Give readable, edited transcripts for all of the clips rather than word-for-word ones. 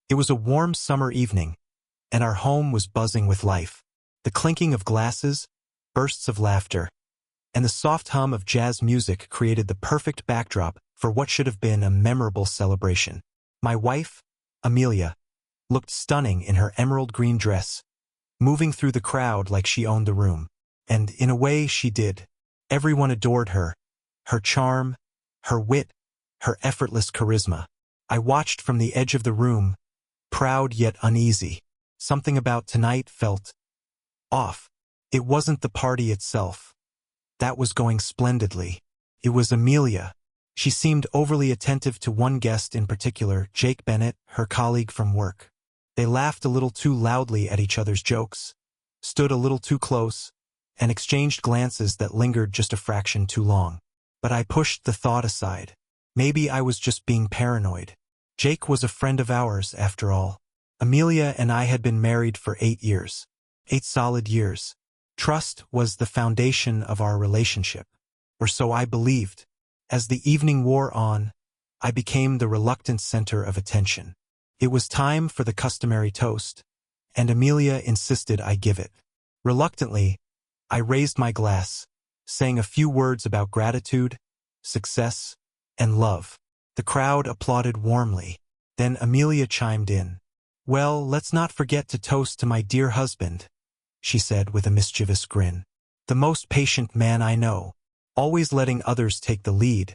It was a warm summer evening, and our home was buzzing with life. The clinking of glasses, bursts of laughter, and the soft hum of jazz music created the perfect backdrop for what should have been a memorable celebration. My wife, Amelia, looked stunning in her emerald green dress, moving through the crowd like she owned the room. And in a way she did. Everyone adored her, her charm, her wit, her effortless charisma. I watched from the edge of the room, proud yet uneasy. Something about tonight felt off. It wasn't the party itself. That was going splendidly. It was Amelia. She seemed overly attentive to one guest in particular, Jake Bennett, her colleague from work. They laughed a little too loudly at each other's jokes, stood a little too close, and exchanged glances that lingered just a fraction too long. But I pushed the thought aside. Maybe I was just being paranoid. Jake was a friend of ours, after all. Amelia and I had been married for 8 years. 8 solid years. Trust was the foundation of our relationship. Or so I believed. As the evening wore on, I became the reluctant center of attention. It was time for the customary toast, and Amelia insisted I give it. Reluctantly, I raised my glass, saying a few words about gratitude, success, and love. The crowd applauded warmly. Then Amelia chimed in. "Well, let's not forget to toast to my dear husband," she said with a mischievous grin. "The most patient man I know, always letting others take the lead.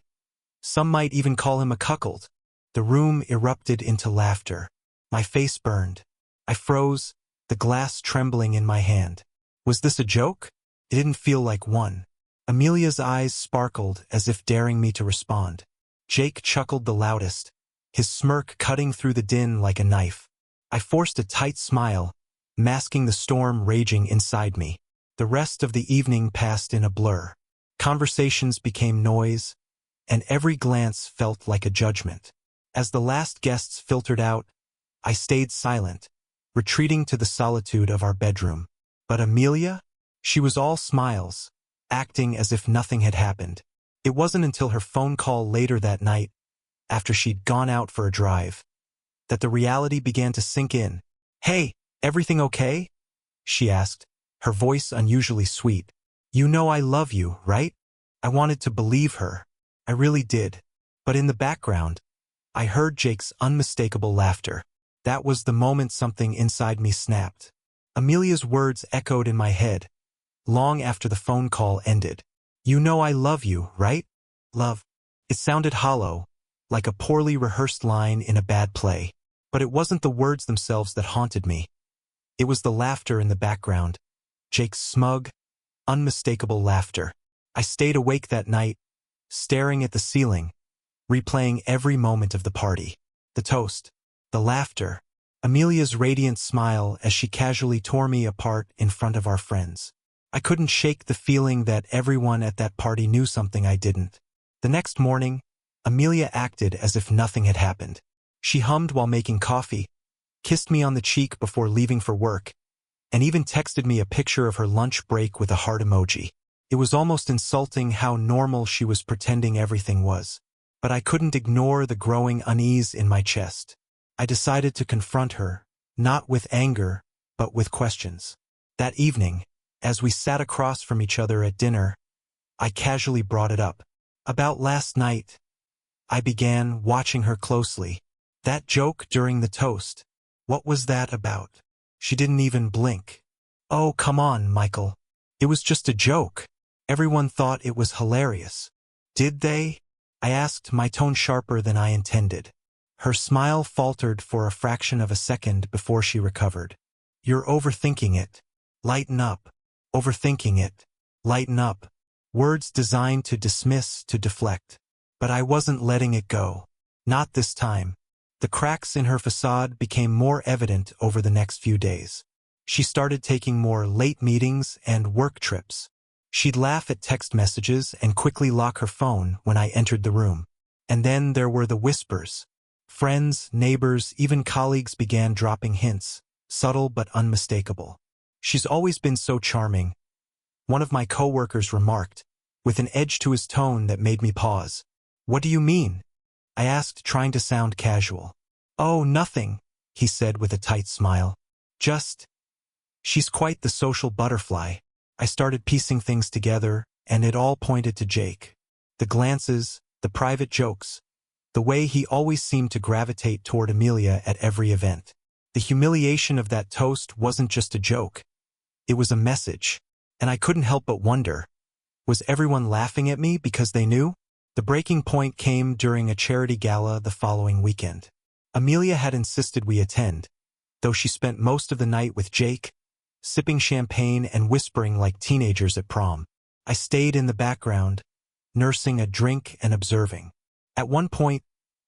Some might even call him a cuckold." The room erupted into laughter. My face burned. I froze, the glass trembling in my hand. Was this a joke? It didn't feel like one. Amelia's eyes sparkled as if daring me to respond. Jake chuckled the loudest, his smirk cutting through the din like a knife. I forced a tight smile, masking the storm raging inside me. The rest of the evening passed in a blur. Conversations became noise, and every glance felt like a judgment. As the last guests filtered out, I stayed silent, retreating to the solitude of our bedroom. But Amelia? She was all smiles, acting as if nothing had happened. It wasn't until her phone call later that night, after she'd gone out for a drive, that the reality began to sink in. "Hey, everything okay?" she asked, her voice unusually sweet. "You know I love you, right?" I wanted to believe her. I really did. But in the background, I heard Jake's unmistakable laughter. That was the moment something inside me snapped. Amelia's words echoed in my head, long after the phone call ended. "You know I love you, right?" Love. It sounded hollow, like a poorly rehearsed line in a bad play. But it wasn't the words themselves that haunted me. It was the laughter in the background. Jake's smug, unmistakable laughter. I stayed awake that night, staring at the ceiling, replaying every moment of the party. The toast, the laughter, Amelia's radiant smile as she casually tore me apart in front of our friends. I couldn't shake the feeling that everyone at that party knew something I didn't. The next morning, Amelia acted as if nothing had happened. She hummed while making coffee, kissed me on the cheek before leaving for work, and even texted me a picture of her lunch break with a heart emoji. It was almost insulting how normal she was pretending everything was. But I couldn't ignore the growing unease in my chest. I decided to confront her, not with anger, but with questions. That evening, as we sat across from each other at dinner, I casually brought it up. "About last night," I began, watching her closely. "That joke during the toast. What was that about?" She didn't even blink. "Oh, come on, Michael. It was just a joke. Everyone thought it was hilarious." "Did they?" I asked, my tone sharper than I intended. Her smile faltered for a fraction of a second before she recovered. "You're overthinking it. Lighten up." Overthinking it. Lighten up. Words designed to dismiss, to deflect. But I wasn't letting it go. Not this time. The cracks in her facade became more evident over the next few days. She started taking more late meetings and work trips. She'd laugh at text messages and quickly lock her phone when I entered the room. And then there were the whispers. Friends, neighbors, even colleagues began dropping hints, subtle but unmistakable. "She's always been so charming," one of my coworkers remarked, with an edge to his tone that made me pause. "What do you mean?" I asked, trying to sound casual. "Oh, nothing," he said with a tight smile. Just, she's quite the social butterfly. I started piecing things together, and it all pointed to Jake. The glances, the private jokes, the way he always seemed to gravitate toward Amelia at every event. The humiliation of that toast wasn't just a joke. It was a message. And I couldn't help but wonder, was everyone laughing at me because they knew? The breaking point came during a charity gala the following weekend. Amelia had insisted we attend, though she spent most of the night with Jake, sipping champagne and whispering like teenagers at prom. I stayed in the background, nursing a drink and observing. At one point,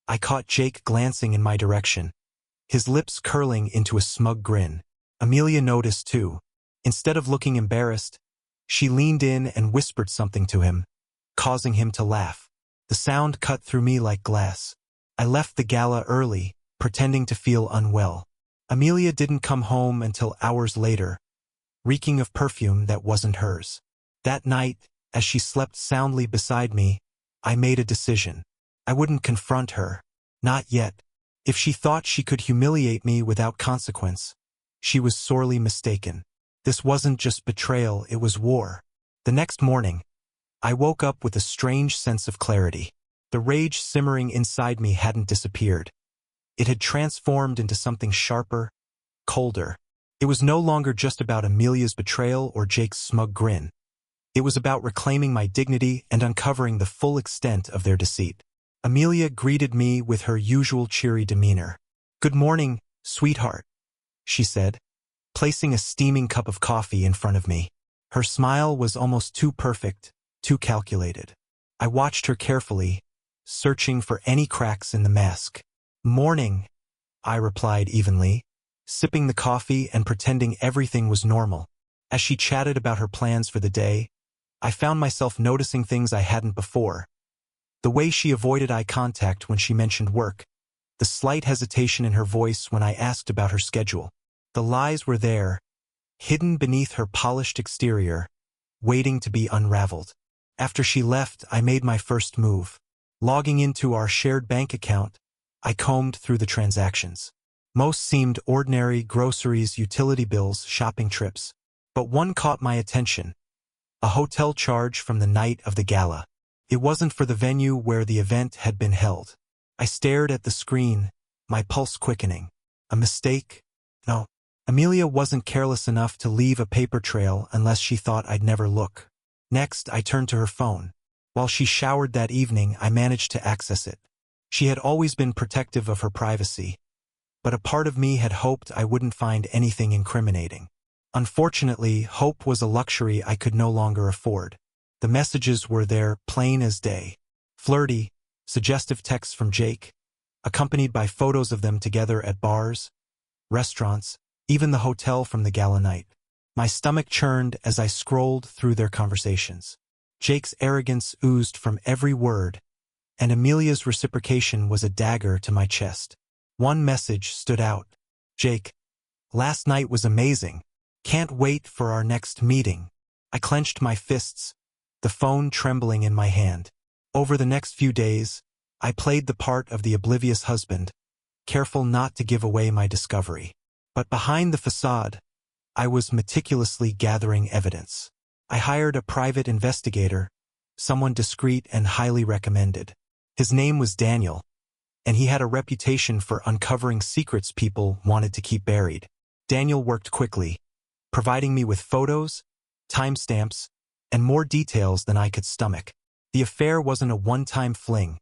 I caught Jake glancing in my direction, his lips curling into a smug grin. Amelia noticed too. Instead of looking embarrassed, she leaned in and whispered something to him, causing him to laugh. The sound cut through me like glass. I left the gala early, pretending to feel unwell. Amelia didn't come home until hours later, reeking of perfume that wasn't hers. That night, as she slept soundly beside me, I made a decision. I wouldn't confront her. Not yet. If she thought she could humiliate me without consequence, she was sorely mistaken. This wasn't just betrayal, it was war. The next morning, I woke up with a strange sense of clarity. The rage simmering inside me hadn't disappeared. It had transformed into something sharper, colder. It was no longer just about Amelia's betrayal or Jake's smug grin. It was about reclaiming my dignity and uncovering the full extent of their deceit. Amelia greeted me with her usual cheery demeanor. "Good morning, sweetheart," she said, placing a steaming cup of coffee in front of me. Her smile was almost too perfect, too calculated. I watched her carefully, searching for any cracks in the mask. "Morning," I replied evenly, sipping the coffee and pretending everything was normal. As she chatted about her plans for the day, I found myself noticing things I hadn't before. The way she avoided eye contact when she mentioned work, the slight hesitation in her voice when I asked about her schedule. The lies were there, hidden beneath her polished exterior, waiting to be unraveled. After she left, I made my first move. Logging into our shared bank account, I combed through the transactions. Most seemed ordinary: groceries, utility bills, shopping trips. But one caught my attention. A hotel charge from the night of the gala. It wasn't for the venue where the event had been held. I stared at the screen, my pulse quickening. A mistake? No. Amelia wasn't careless enough to leave a paper trail unless she thought I'd never look. Next, I turned to her phone. While she showered that evening, I managed to access it. She had always been protective of her privacy, but a part of me had hoped I wouldn't find anything incriminating. Unfortunately, hope was a luxury I could no longer afford. The messages were there, plain as day. Flirty, suggestive texts from Jake, accompanied by photos of them together at bars, restaurants, even the hotel from the gala night. My stomach churned as I scrolled through their conversations. Jake's arrogance oozed from every word, and Amelia's reciprocation was a dagger to my chest. One message stood out. "Jake, last night was amazing. Can't wait for our next meeting." I clenched my fists, the phone trembling in my hand. Over the next few days, I played the part of the oblivious husband, careful not to give away my discovery. But behind the facade, I was meticulously gathering evidence. I hired a private investigator, someone discreet and highly recommended. His name was Daniel, and he had a reputation for uncovering secrets people wanted to keep buried. Daniel worked quickly, providing me with photos, timestamps, and more details than I could stomach. The affair wasn't a one-time fling.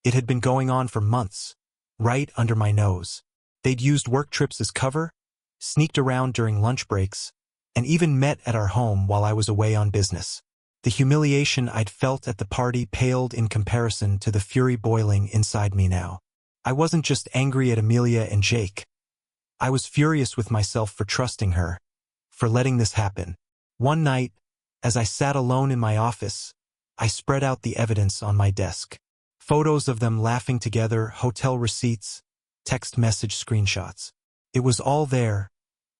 It had been going on for months, right under my nose. They'd used work trips as cover, sneaked around during lunch breaks, and even met at our home while I was away on business. The humiliation I'd felt at the party paled in comparison to the fury boiling inside me now. I wasn't just angry at Amelia and Jake. I was furious with myself for trusting her, for letting this happen. One night, as I sat alone in my office, I spread out the evidence on my desk. Photos of them laughing together, hotel receipts, text message screenshots. It was all there,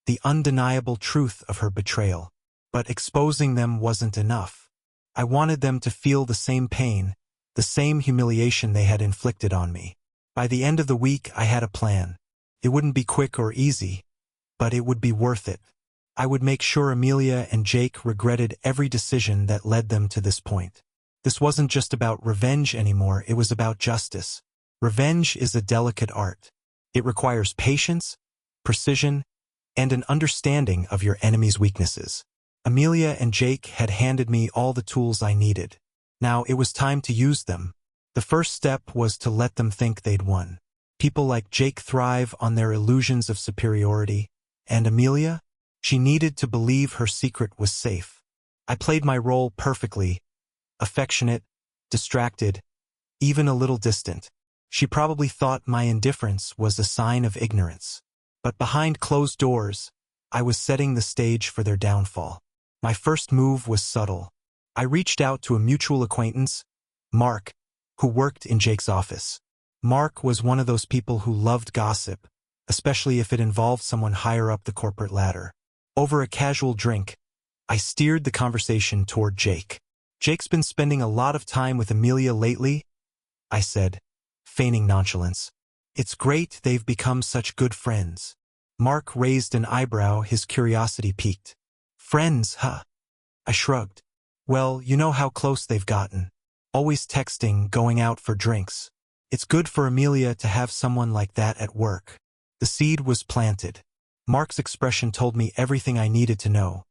the undeniable truth of her betrayal. But exposing them wasn't enough. I wanted them to feel the same pain, the same humiliation they had inflicted on me. By the end of the week, I had a plan. It wouldn't be quick or easy, but it would be worth it. I would make sure Amelia and Jake regretted every decision that led them to this point. This wasn't just about revenge anymore, it was about justice. Revenge is a delicate art. It requires patience, precision, and an understanding of your enemy's weaknesses. Amelia and Jake had handed me all the tools I needed. Now it was time to use them. The first step was to let them think they'd won. People like Jake thrive on their illusions of superiority, and Amelia? She needed to believe her secret was safe. I played my role perfectly, affectionate, distracted, even a little distant. She probably thought my indifference was a sign of ignorance. But behind closed doors, I was setting the stage for their downfall. My first move was subtle. I reached out to a mutual acquaintance, Mark, who worked in Jake's office. Mark was one of those people who loved gossip, especially if it involved someone higher up the corporate ladder. Over a casual drink, I steered the conversation toward Jake. "Jake's been spending a lot of time with Amelia lately," I said, feigning nonchalance. "It's great they've become such good friends." Mark raised an eyebrow, his curiosity piqued. "Friends, huh?" I shrugged. "Well, you know how close they've gotten. Always texting, going out for drinks. It's good for Amelia to have someone like that at work." The seed was planted. Mark's expression told me everything I needed to know.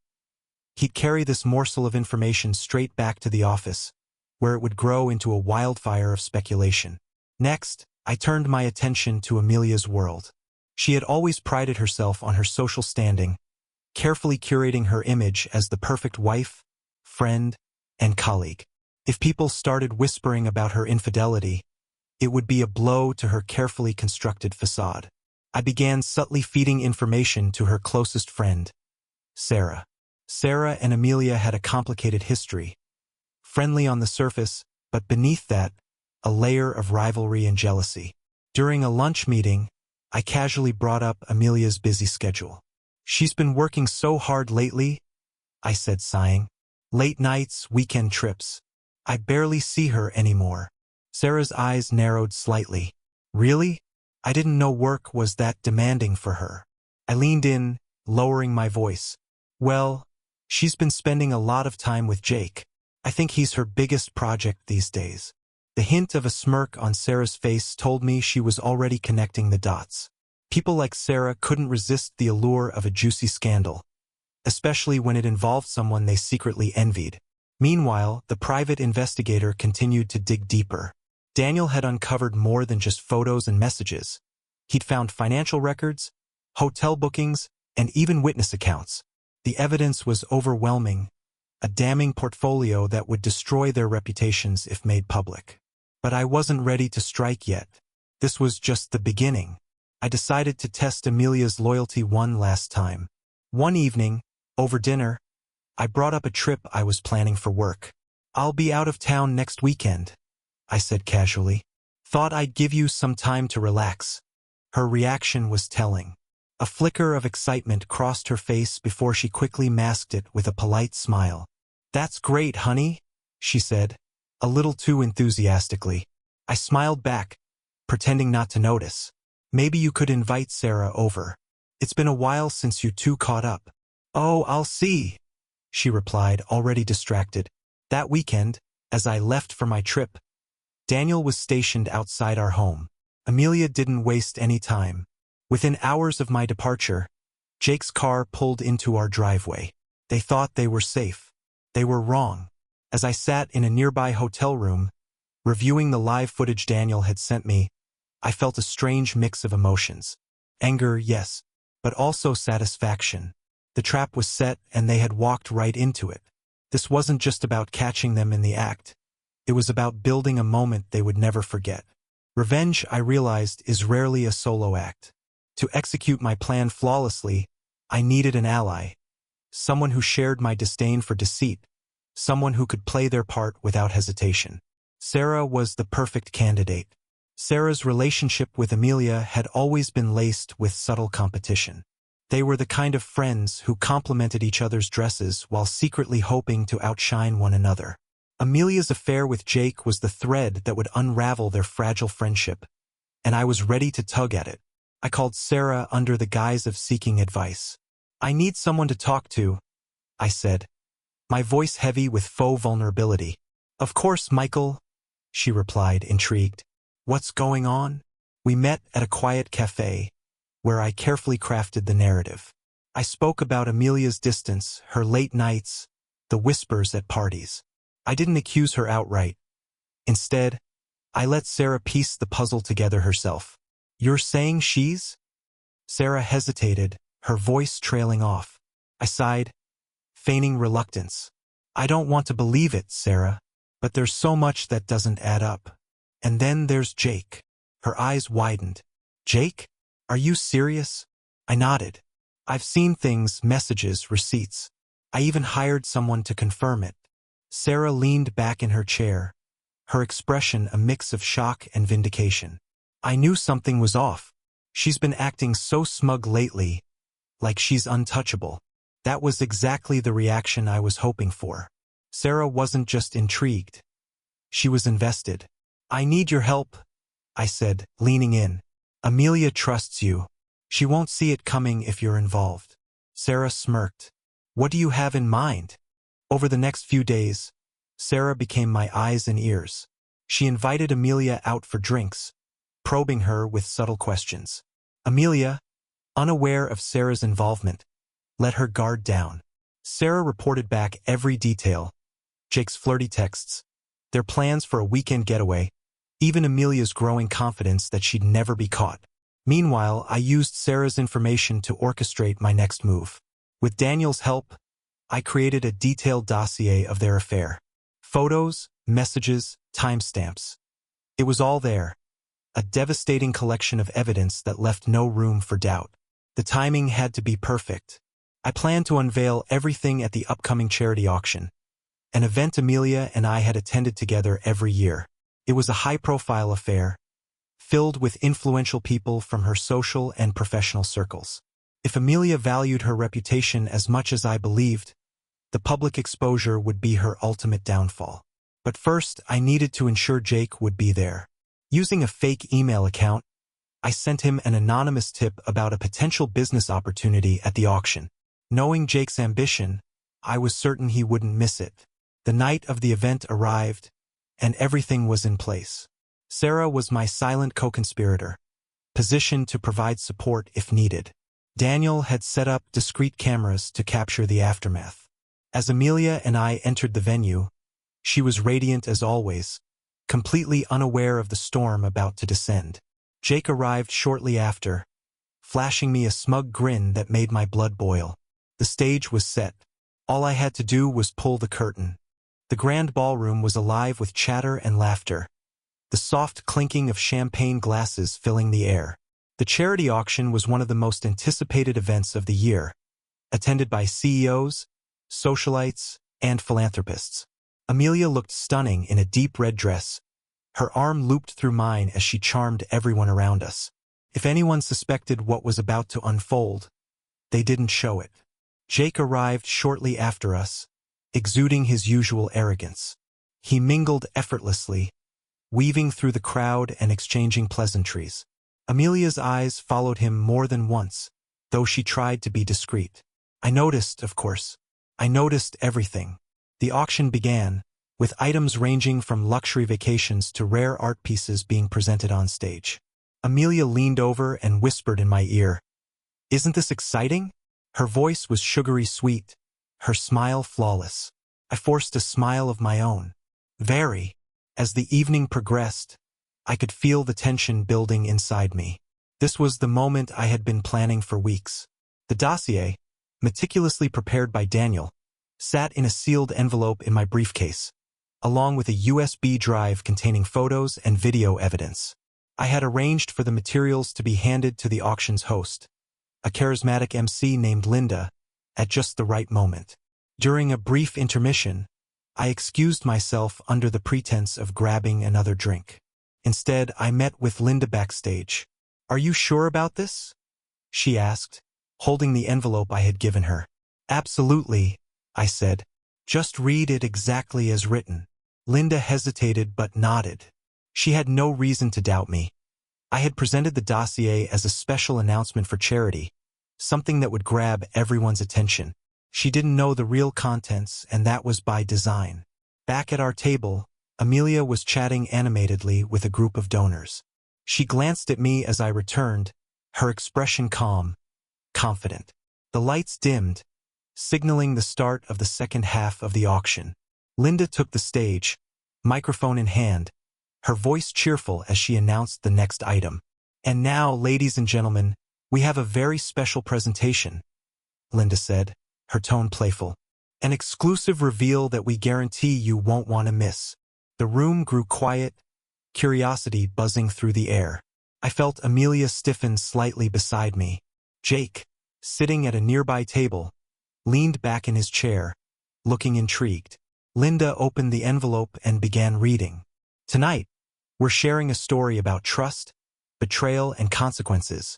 He'd carry this morsel of information straight back to the office, where it would grow into a wildfire of speculation. Next, I turned my attention to Amelia's world. She had always prided herself on her social standing, carefully curating her image as the perfect wife, friend, and colleague. If people started whispering about her infidelity, it would be a blow to her carefully constructed facade. I began subtly feeding information to her closest friend, Sarah. Sarah and Amelia had a complicated history. Friendly on the surface, but beneath that, a layer of rivalry and jealousy. During a lunch meeting, I casually brought up Amelia's busy schedule. "She's been working so hard lately," I said, sighing. "Late nights, weekend trips. I barely see her anymore." Sarah's eyes narrowed slightly. "Really? I didn't know work was that demanding for her." I leaned in, lowering my voice. "Well, she's been spending a lot of time with Jake. I think he's her biggest project these days." The hint of a smirk on Sarah's face told me she was already connecting the dots. People like Sarah couldn't resist the allure of a juicy scandal, especially when it involved someone they secretly envied. Meanwhile, the private investigator continued to dig deeper. Daniel had uncovered more than just photos and messages. He'd found financial records, hotel bookings, and even witness accounts. The evidence was overwhelming, a damning portfolio that would destroy their reputations if made public. But I wasn't ready to strike yet. This was just the beginning. I decided to test Amelia's loyalty one last time. One evening, over dinner, I brought up a trip I was planning for work. "I'll be out of town next weekend," I said casually. "Thought I'd give you some time to relax." Her reaction was telling. A flicker of excitement crossed her face before she quickly masked it with a polite smile. "That's great, honey," she said, a little too enthusiastically. I smiled back, pretending not to notice. "Maybe you could invite Sarah over. It's been a while since you two caught up." "Oh, I'll see," she replied, already distracted. That weekend, as I left for my trip, Daniel was stationed outside our home. Amelia didn't waste any time. Within hours of my departure, Jake's car pulled into our driveway. They thought they were safe. They were wrong. As I sat in a nearby hotel room, reviewing the live footage Daniel had sent me, I felt a strange mix of emotions. Anger, yes, but also satisfaction. The trap was set and they had walked right into it. This wasn't just about catching them in the act. It was about building a moment they would never forget. Revenge, I realized, is rarely a solo act. To execute my plan flawlessly, I needed an ally. Someone who shared my disdain for deceit. Someone who could play their part without hesitation. Sarah was the perfect candidate. Sarah's relationship with Amelia had always been laced with subtle competition. They were the kind of friends who complimented each other's dresses while secretly hoping to outshine one another. Amelia's affair with Jake was the thread that would unravel their fragile friendship, and I was ready to tug at it. I called Sarah under the guise of seeking advice. "I need someone to talk to," I said, my voice heavy with faux vulnerability. "Of course, Michael," she replied, intrigued. "What's going on?" We met at a quiet cafe, where I carefully crafted the narrative. I spoke about Amelia's distance, her late nights, the whispers at parties. I didn't accuse her outright. Instead, I let Sarah piece the puzzle together herself. "You're saying she's?" Sarah hesitated, her voice trailing off. I sighed, feigning reluctance. "I don't want to believe it, Sarah, but there's so much that doesn't add up. And then there's Jake." Her eyes widened. "Jake? Are you serious?" I nodded. "I've seen things, messages, receipts. I even hired someone to confirm it." Sarah leaned back in her chair, her expression a mix of shock and vindication. I knew something was off. She's been acting so smug lately, like she's untouchable. That was exactly the reaction I was hoping for. Sarah wasn't just intrigued. She was invested. "I need your help," I said, leaning in. "Amelia trusts you. She won't see it coming if you're involved." Sarah smirked. "What do you have in mind?" Over the next few days, Sarah became my eyes and ears. She invited Amelia out for drinks, probing her with subtle questions. Amelia, unaware of Sarah's involvement, let her guard down. Sarah reported back every detail: Jake's flirty texts, their plans for a weekend getaway, even Amelia's growing confidence that she'd never be caught. Meanwhile, I used Sarah's information to orchestrate my next move. With Daniel's help, I created a detailed dossier of their affair. Photos, messages, timestamps. It was all there, a devastating collection of evidence that left no room for doubt. The timing had to be perfect. I planned to unveil everything at the upcoming charity auction, an event Amelia and I had attended together every year. It was a high-profile affair, filled with influential people from her social and professional circles. If Amelia valued her reputation as much as I believed, the public exposure would be her ultimate downfall. But first, I needed to ensure Jake would be there. Using a fake email account, I sent him an anonymous tip about a potential business opportunity at the auction. Knowing Jake's ambition, I was certain he wouldn't miss it. The night of the event arrived, and everything was in place. Sarah was my silent co-conspirator, positioned to provide support if needed. Daniel had set up discreet cameras to capture the aftermath. As Amelia and I entered the venue, she was radiant as always, completely unaware of the storm about to descend. Jake arrived shortly after, flashing me a smug grin that made my blood boil. The stage was set. All I had to do was pull the curtain. The grand ballroom was alive with chatter and laughter, the soft clinking of champagne glasses filling the air. The charity auction was one of the most anticipated events of the year, attended by CEOs, socialites, and philanthropists. Amelia looked stunning in a deep red dress, her arm looped through mine as she charmed everyone around us. If anyone suspected what was about to unfold, they didn't show it. Jake arrived shortly after us, exuding his usual arrogance. He mingled effortlessly, weaving through the crowd and exchanging pleasantries. Amelia's eyes followed him more than once, though she tried to be discreet. I noticed, of course. I noticed everything. The auction began, with items ranging from luxury vacations to rare art pieces being presented on stage. Amelia leaned over and whispered in my ear, "Isn't this exciting?" Her voice was sugary sweet, her smile flawless. I forced a smile of my own. Very. As the evening progressed, I could feel the tension building inside me. This was the moment I had been planning for weeks. The dossier, meticulously prepared by Daniel, sat in a sealed envelope in my briefcase, along with a USB drive containing photos and video evidence. I had arranged for the materials to be handed to the auction's host, a charismatic MC named Linda, at just the right moment. During a brief intermission, I excused myself under the pretense of grabbing another drink. Instead, I met with Linda backstage. "Are you sure about this?" she asked, holding the envelope I had given her. "Absolutely," I said. "Just read it exactly as written." Linda hesitated but nodded. She had no reason to doubt me. I had presented the dossier as a special announcement for charity, something that would grab everyone's attention. She didn't know the real contents, and that was by design. Back at our table, Amelia was chatting animatedly with a group of donors. She glanced at me as I returned, her expression calm, confident. The lights dimmed, signaling the start of the second half of the auction. Linda took the stage, microphone in hand, her voice cheerful as she announced the next item. "And now, ladies and gentlemen, we have a very special presentation," Linda said, her tone playful. "An exclusive reveal that we guarantee you won't want to miss." The room grew quiet, curiosity buzzing through the air. I felt Amelia stiffen slightly beside me. Jake, sitting at a nearby table, leaned back in his chair, looking intrigued. Linda opened the envelope and began reading. "Tonight, we're sharing a story about trust, betrayal, and consequences,"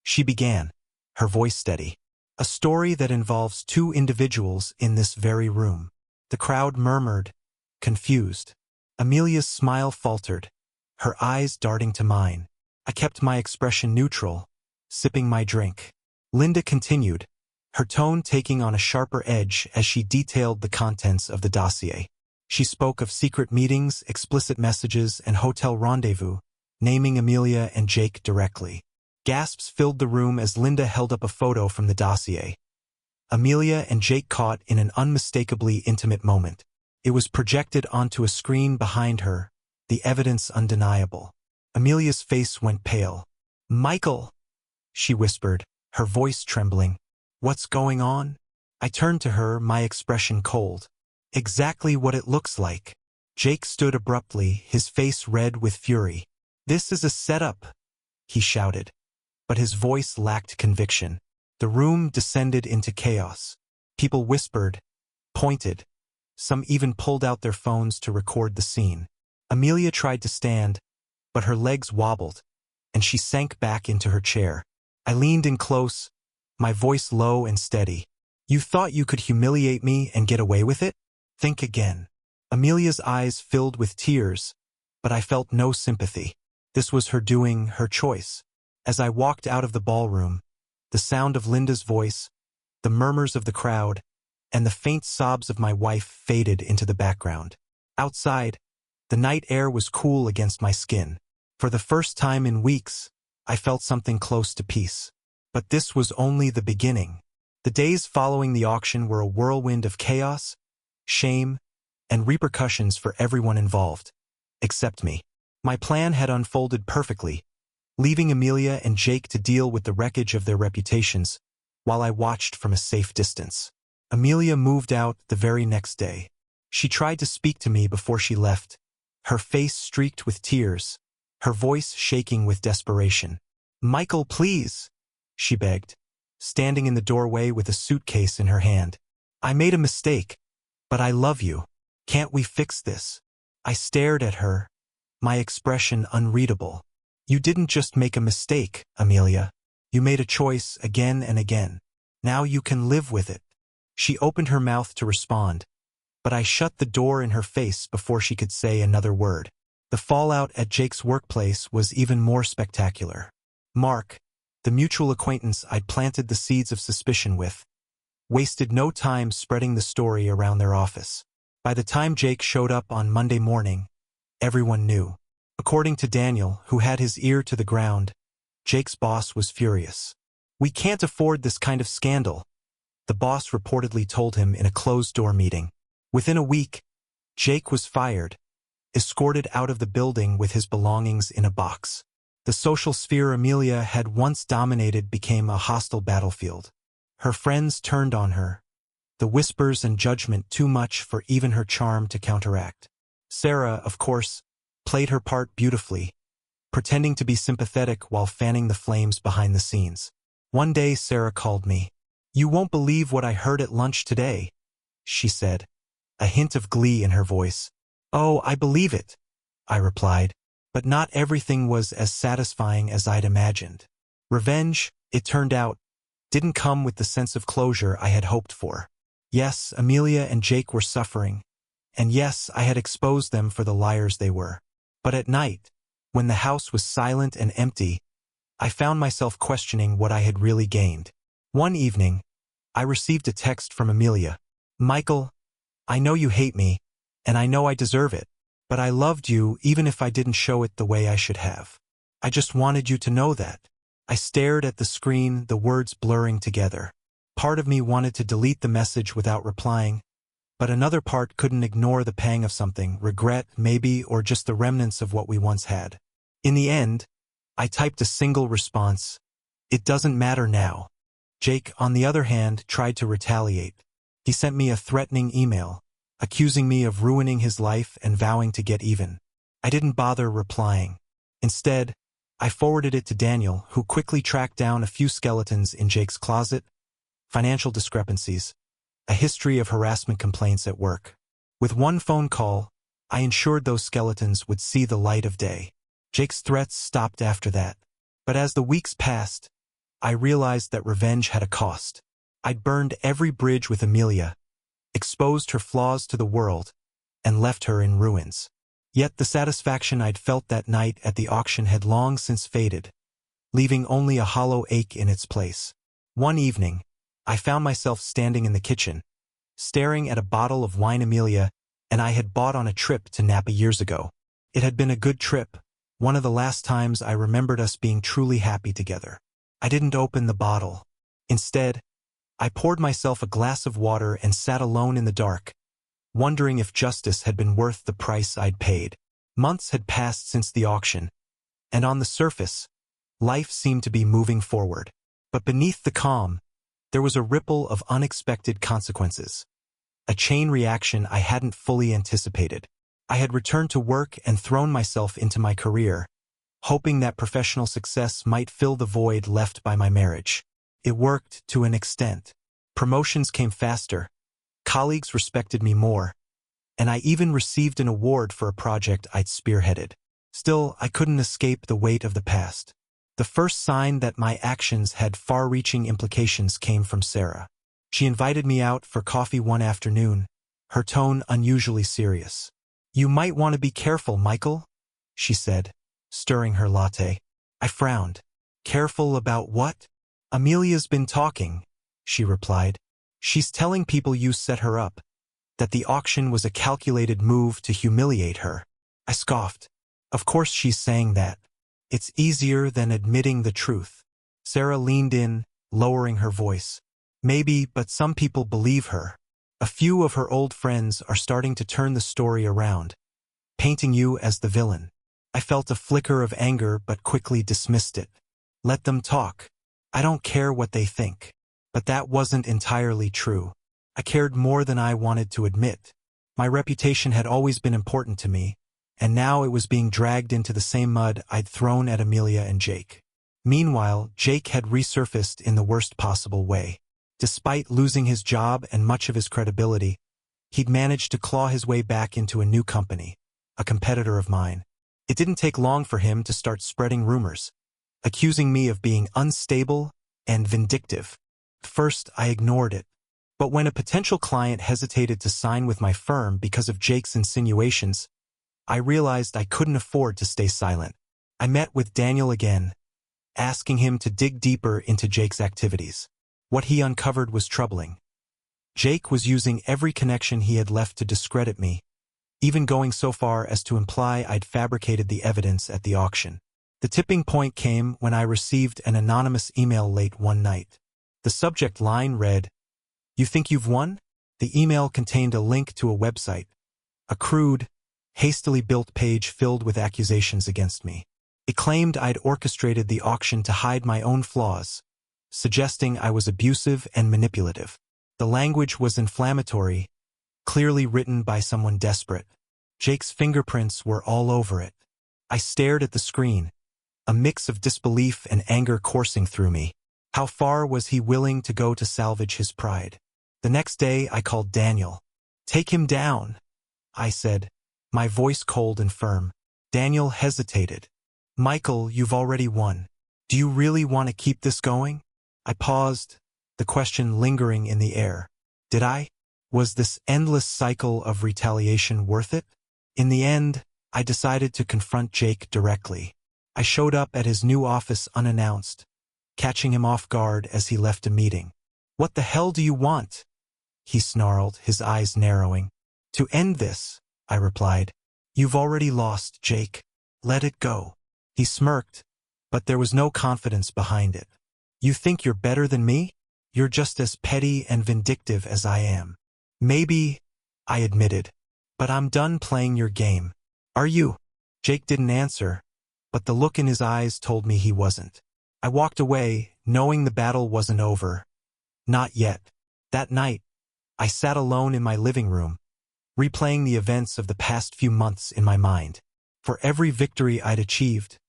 she began, her voice steady. "A story that involves two individuals in this very room." The crowd murmured, confused. Amelia's smile faltered, her eyes darting to mine. I kept my expression neutral, sipping my drink. Linda continued, her tone taking on a sharper edge as she detailed the contents of the dossier. She spoke of secret meetings, explicit messages, and hotel rendezvous, naming Amelia and Jake directly. Gasps filled the room as Linda held up a photo from the dossier. Amelia and Jake caught in an unmistakably intimate moment. It was projected onto a screen behind her, the evidence undeniable. Amelia's face went pale. "Michael," she whispered, her voice trembling. "What's going on?" I turned to her, my expression cold. "Exactly what it looks like." Jake stood abruptly, his face red with fury. "This is a setup," he shouted. But his voice lacked conviction. The room descended into chaos. People whispered, pointed. Some even pulled out their phones to record the scene. Amelia tried to stand, but her legs wobbled, and she sank back into her chair. I leaned in close, my voice low and steady. "You thought you could humiliate me and get away with it? Think again." Amelia's eyes filled with tears, but I felt no sympathy. This was her doing, her choice. As I walked out of the ballroom, the sound of Linda's voice, the murmurs of the crowd, and the faint sobs of my wife faded into the background. Outside, the night air was cool against my skin. For the first time in weeks, I felt something close to peace. But this was only the beginning. The days following the auction were a whirlwind of chaos, shame, and repercussions for everyone involved, except me. My plan had unfolded perfectly, leaving Amelia and Jake to deal with the wreckage of their reputations, while I watched from a safe distance. Amelia moved out the very next day. She tried to speak to me before she left, her face streaked with tears, her voice shaking with desperation. "Michael, please," she begged, standing in the doorway with a suitcase in her hand. "I made a mistake, but I love you. Can't we fix this?" I stared at her, my expression unreadable. "You didn't just make a mistake, Amelia. You made a choice again and again. Now you can live with it." She opened her mouth to respond, but I shut the door in her face before she could say another word. The fallout at Jake's workplace was even more spectacular. Mark, the mutual acquaintance I'd planted the seeds of suspicion with, wasted no time spreading the story around their office. By the time Jake showed up on Monday morning, everyone knew. According to Daniel, who had his ear to the ground, Jake's boss was furious. "We can't afford this kind of scandal," the boss reportedly told him in a closed-door meeting. Within a week, Jake was fired, escorted out of the building with his belongings in a box. The social sphere Amelia had once dominated became a hostile battlefield. Her friends turned on her, the whispers and judgment too much for even her charm to counteract. Sarah, of course, played her part beautifully, pretending to be sympathetic while fanning the flames behind the scenes. One day Sarah called me. "You won't believe what I heard at lunch today," she said, a hint of glee in her voice. "Oh, I believe it," I replied, but not everything was as satisfying as I'd imagined. Revenge, it turned out, didn't come with the sense of closure I had hoped for. Yes, Amelia and Jake were suffering, and yes, I had exposed them for the liars they were. But at night, When the house was silent and empty, I found myself questioning what I had really gained. One evening, I received a text from Amelia. "Michael, I know you hate me, and I know I deserve it, but I loved you even if I didn't show it the way I should have. I just wanted you to know that." I stared at the screen, the words blurring together. Part of me wanted to delete the message without replying, but another part couldn't ignore the pang of something, regret, maybe, or just the remnants of what we once had. In the end, I typed a single response: "It doesn't matter now." Jake, on the other hand, tried to retaliate. He sent me a threatening email, accusing me of ruining his life and vowing to get even. I didn't bother replying. Instead, I forwarded it to Daniel, who quickly tracked down a few skeletons in Jake's closet, financial discrepancies, a history of harassment complaints at work. With one phone call, I ensured those skeletons would see the light of day. Jake's threats stopped after that. But as the weeks passed, I realized that revenge had a cost. I'd burned every bridge with Amelia, exposed her flaws to the world, and left her in ruins. Yet the satisfaction I'd felt that night at the auction had long since faded, leaving only a hollow ache in its place. One evening, I found myself standing in the kitchen, staring at a bottle of wine Amelia and I had bought on a trip to Napa years ago. It had been a good trip, one of the last times I remembered us being truly happy together. I didn't open the bottle. Instead, I poured myself a glass of water and sat alone in the dark, wondering if justice had been worth the price I'd paid. Months had passed since the auction, and on the surface, life seemed to be moving forward. But beneath the calm, there was a ripple of unexpected consequences. A chain reaction I hadn't fully anticipated. I had returned to work and thrown myself into my career, hoping that professional success might fill the void left by my marriage. It worked to an extent. Promotions came faster, colleagues respected me more, and I even received an award for a project I'd spearheaded. Still, I couldn't escape the weight of the past. The first sign that my actions had far-reaching implications came from Sarah. She invited me out for coffee one afternoon, her tone unusually serious. "You might want to be careful, Michael," she said, stirring her latte. I frowned. "Careful about what?" "Amelia's been talking," she replied. "She's telling people you set her up, that the auction was a calculated move to humiliate her." I scoffed. "Of course she's saying that. It's easier than admitting the truth." Sarah leaned in, lowering her voice. "Maybe, but some people believe her. A few of her old friends are starting to turn the story around, painting you as the villain." I felt a flicker of anger but quickly dismissed it. Let them talk. I don't care what they think. But that wasn't entirely true. I cared more than I wanted to admit. My reputation had always been important to me, and now it was being dragged into the same mud I'd thrown at Amelia and Jake. Meanwhile, Jake had resurfaced in the worst possible way. Despite losing his job and much of his credibility, he'd managed to claw his way back into a new company, a competitor of mine. It didn't take long for him to start spreading rumors, accusing me of being unstable and vindictive. At first, I ignored it. But when a potential client hesitated to sign with my firm because of Jake's insinuations, I realized I couldn't afford to stay silent. I met with Daniel again, asking him to dig deeper into Jake's activities. What he uncovered was troubling. Jake was using every connection he had left to discredit me, even going so far as to imply I'd fabricated the evidence at the auction. The tipping point came when I received an anonymous email late one night. The subject line read, "You think you've won?" The email contained a link to a website, a crude, hastily built page filled with accusations against me. It claimed I'd orchestrated the auction to hide my own flaws, suggesting I was abusive and manipulative. The language was inflammatory, clearly written by someone desperate. Jake's fingerprints were all over it. I stared at the screen, a mix of disbelief and anger coursing through me. How far was he willing to go to salvage his pride? The next day, I called Daniel. "Take him down," I said, my voice cold and firm. Daniel hesitated. "Michael, you've already won. Do you really want to keep this going?" I paused, the question lingering in the air. Did I? Was this endless cycle of retaliation worth it? In the end, I decided to confront Jake directly. I showed up at his new office unannounced, catching him off guard as he left a meeting. "What the hell do you want?" he snarled, his eyes narrowing. "To end this," I replied. "You've already lost, Jake. Let it go." He smirked, but there was no confidence behind it. "You think you're better than me? You're just as petty and vindictive as I am." "Maybe," I admitted, "but I'm done playing your game." "Are you?" Jake didn't answer, but the look in his eyes told me he wasn't. I walked away, knowing the battle wasn't over. Not yet. That night, I sat alone in my living room, replaying the events of the past few months in my mind. For every victory I'd achieved,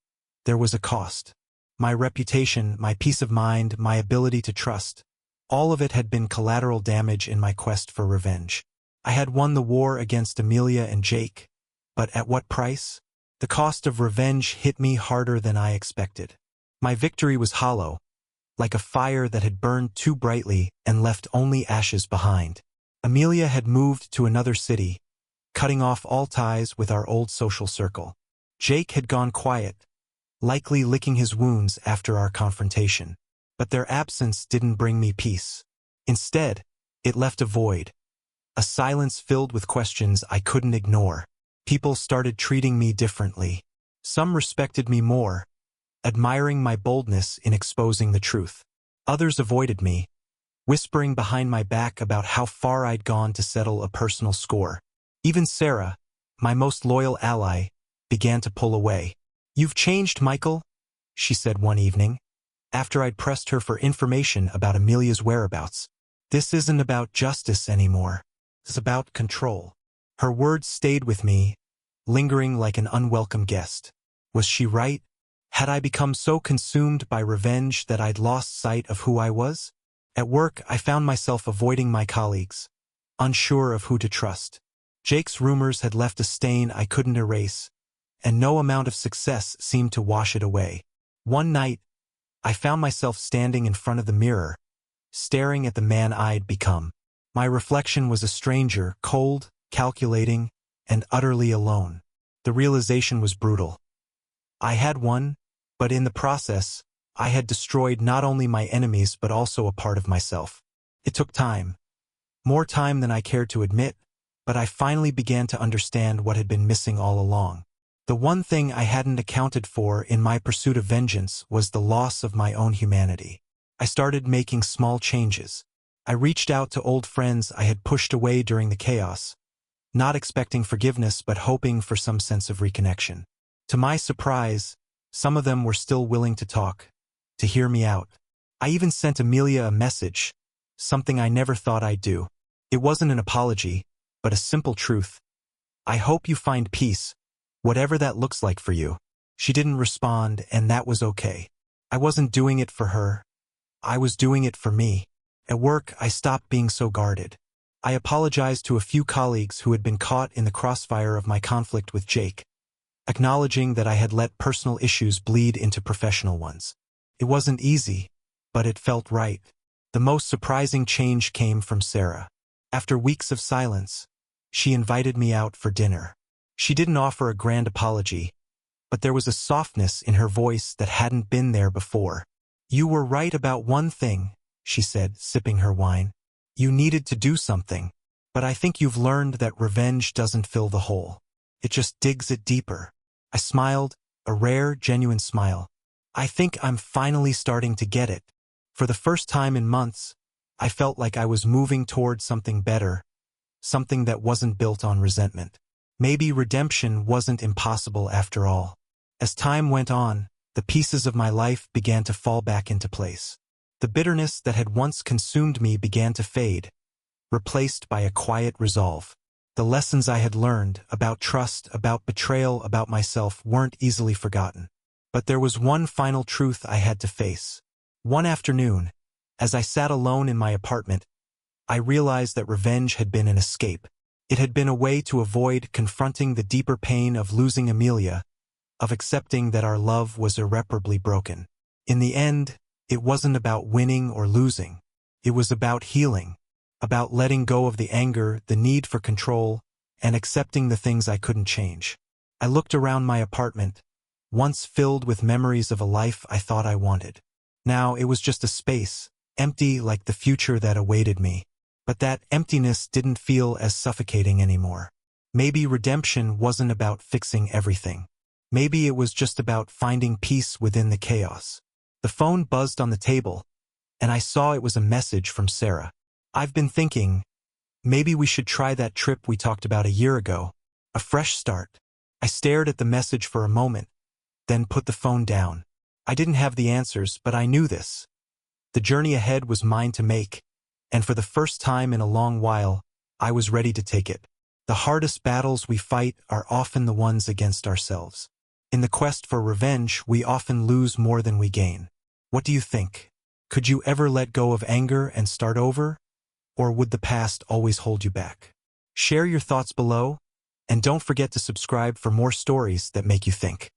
there was a cost. My reputation, my peace of mind, my ability to trust, all of it had been collateral damage in my quest for revenge. I had won the war against Amelia and Jake, but at what price? The cost of revenge hit me harder than I expected. My victory was hollow, like a fire that had burned too brightly and left only ashes behind. Amelia had moved to another city, cutting off all ties with our old social circle. Jake had gone quiet, likely licking his wounds after our confrontation. But their absence didn't bring me peace. Instead, it left a void, a silence filled with questions I couldn't ignore. People started treating me differently. Some respected me more, admiring my boldness in exposing the truth. Others avoided me, whispering behind my back about how far I'd gone to settle a personal score. Even Sarah, my most loyal ally, began to pull away. "You've changed, Michael," she said one evening, after I'd pressed her for information about Amelia's whereabouts. "This isn't about justice anymore. It's about control." Her words stayed with me, lingering like an unwelcome guest. Was she right? Had I become so consumed by revenge that I'd lost sight of who I was? At work, I found myself avoiding my colleagues, unsure of who to trust. Jake's rumors had left a stain I couldn't erase, and no amount of success seemed to wash it away. One night, I found myself standing in front of the mirror, staring at the man I'd become. My reflection was a stranger, cold, calculating, and utterly alone. The realization was brutal. I had won, but in the process, I had destroyed not only my enemies but also a part of myself. It took time. More time than I cared to admit, but I finally began to understand what had been missing all along. The one thing I hadn't accounted for in my pursuit of vengeance was the loss of my own humanity. I started making small changes. I reached out to old friends I had pushed away during the chaos, not expecting forgiveness but hoping for some sense of reconnection. To my surprise, some of them were still willing to talk, to hear me out. I even sent Amelia a message, something I never thought I'd do. It wasn't an apology, but a simple truth. "I hope you find peace, whatever that looks like for you." She didn't respond, and that was okay. I wasn't doing it for her. I was doing it for me. At work, I stopped being so guarded. I apologized to a few colleagues who had been caught in the crossfire of my conflict with Jake, acknowledging that I had let personal issues bleed into professional ones. It wasn't easy, but it felt right. The most surprising change came from Sarah. After weeks of silence, she invited me out for dinner. She didn't offer a grand apology, but there was a softness in her voice that hadn't been there before. "You were right about one thing," she said, sipping her wine. "You needed to do something, but I think you've learned that revenge doesn't fill the hole. It just digs it deeper." I smiled, a rare, genuine smile. "I think I'm finally starting to get it." For the first time in months, I felt like I was moving toward something better, something that wasn't built on resentment. Maybe redemption wasn't impossible after all. As time went on, the pieces of my life began to fall back into place. The bitterness that had once consumed me began to fade, replaced by a quiet resolve. The lessons I had learned about trust, about betrayal, about myself weren't easily forgotten. But there was one final truth I had to face. One afternoon, as I sat alone in my apartment, I realized that revenge had been an escape. It had been a way to avoid confronting the deeper pain of losing Amelia, of accepting that our love was irreparably broken. In the end, it wasn't about winning or losing. It was about healing, about letting go of the anger, the need for control, and accepting the things I couldn't change. I looked around my apartment, once filled with memories of a life I thought I wanted. Now it was just a space, empty like the future that awaited me. But that emptiness didn't feel as suffocating anymore. Maybe redemption wasn't about fixing everything. Maybe it was just about finding peace within the chaos. The phone buzzed on the table, and I saw it was a message from Sarah. "I've been thinking, maybe we should try that trip we talked about a year ago. A fresh start." I stared at the message for a moment, then put the phone down. I didn't have the answers, but I knew this. The journey ahead was mine to make, and for the first time in a long while, I was ready to take it. The hardest battles we fight are often the ones against ourselves. In the quest for revenge, we often lose more than we gain. What do you think? Could you ever let go of anger and start over? Or would the past always hold you back? Share your thoughts below, and don't forget to subscribe for more stories that make you think.